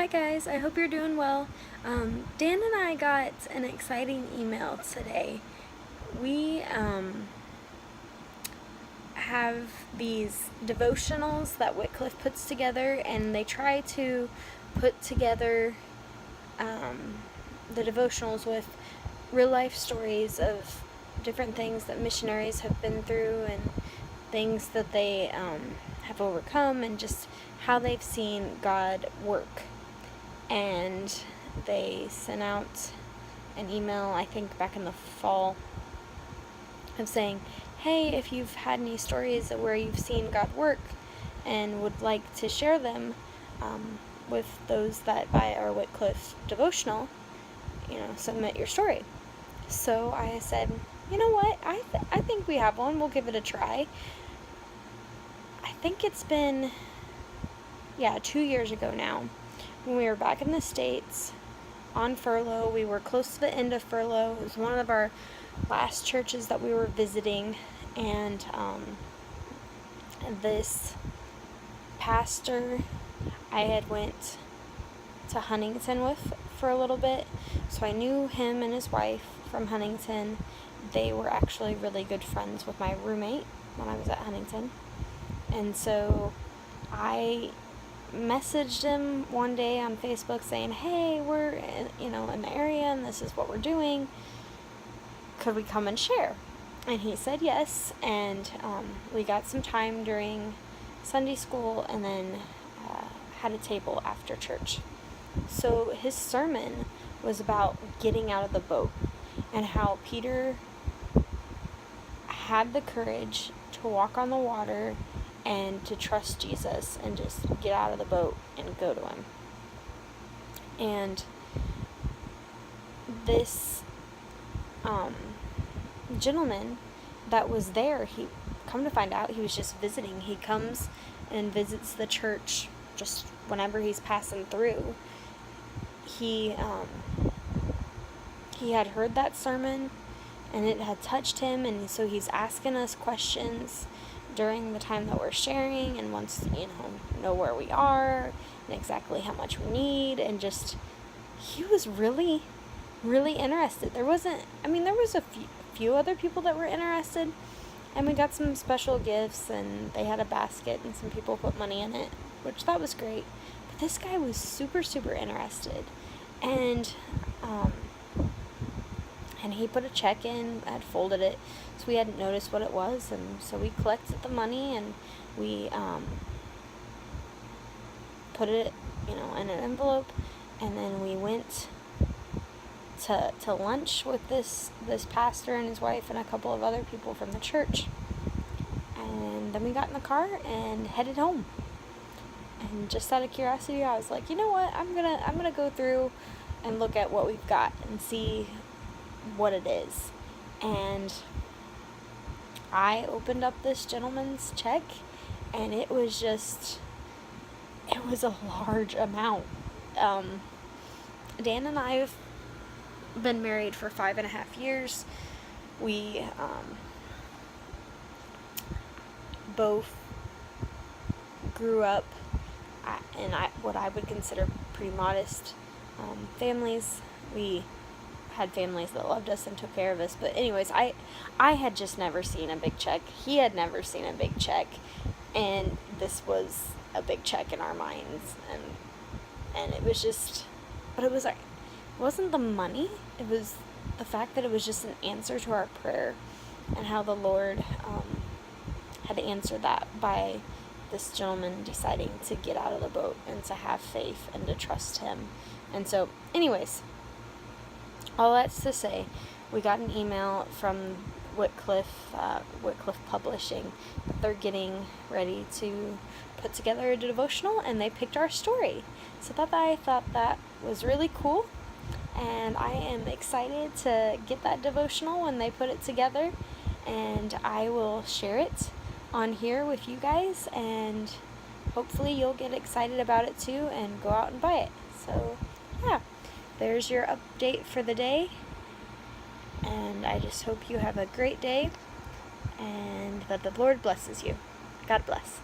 Hi guys, I hope you're doing well. Dan and I got an exciting email today. We have these devotionals that Wycliffe puts together, and they try to put together the devotionals with real life stories of different things that missionaries have been through and things that they have overcome, and just how they've seen God work. And they sent out an email, I think back in the fall, of saying, hey, if you've had any stories where you've seen God work and would like to share them with those that buy our Wycliffe devotional, submit your story. So I said, you know what, I think we have one. We'll give it a try. I think it's been 2 years ago now, when we were back in the States on furlough. We were close to the end of furlough. It was one of our last churches that we were visiting, and this pastor I had went to Huntington with for a little bit, so I knew him and his wife from Huntington. They were actually really good friends with my roommate when I was at Huntington, and so I messaged him one day on Facebook saying, hey, we're in the area and this is what we're doing, could we come and share? And he said yes, and we got some time during Sunday school, and then had a table after church. So his sermon was about getting out of the boat, and how Peter had the courage to walk on the water and to trust Jesus and just get out of the boat and go to him. And this gentleman that was there, he come to find out he was just visiting. He comes and visits the church just whenever he's passing through. He had heard that sermon, and it had touched him, and so he's asking us questions during the time that we're sharing, and wants to know where we are and exactly how much we need. And just, he was really, really interested. There was a few other people that were interested, and we got some special gifts, and they had a basket and some people put money in it, which that was great. But this guy was super, super interested, and he put a check in, had folded it, so we hadn't noticed what it was, and so we collected the money, and we put it, in an envelope, and then we went to lunch with this pastor and his wife and a couple of other people from the church, and then we got in the car and headed home. And just out of curiosity, I was like, you know what, I'm gonna go through and look at what we've got and see what it is. And I opened up this gentleman's check, and it was a large amount. Dan and I have been married for 5.5 years. We both grew up in what I would consider pretty modest families. We had families that loved us and took care of us. But anyways, I had just never seen a big check. He had never seen a big check, and this was a big check in our minds. And it was just, but it wasn't the money. It was the fact that it was just an answer to our prayer, and how the Lord had answered that by this gentleman deciding to get out of the boat and to have faith and to trust him. And so, anyways, all that's to say, we got an email from Wycliffe Publishing, that they're getting ready to put together a devotional, and they picked our story. So I thought that was really cool, and I am excited to get that devotional when they put it together, and I will share it on here with you guys, and hopefully you'll get excited about it too and go out and buy it. So yeah, there's your update for the day, and I just hope you have a great day, and that the Lord blesses you. God bless.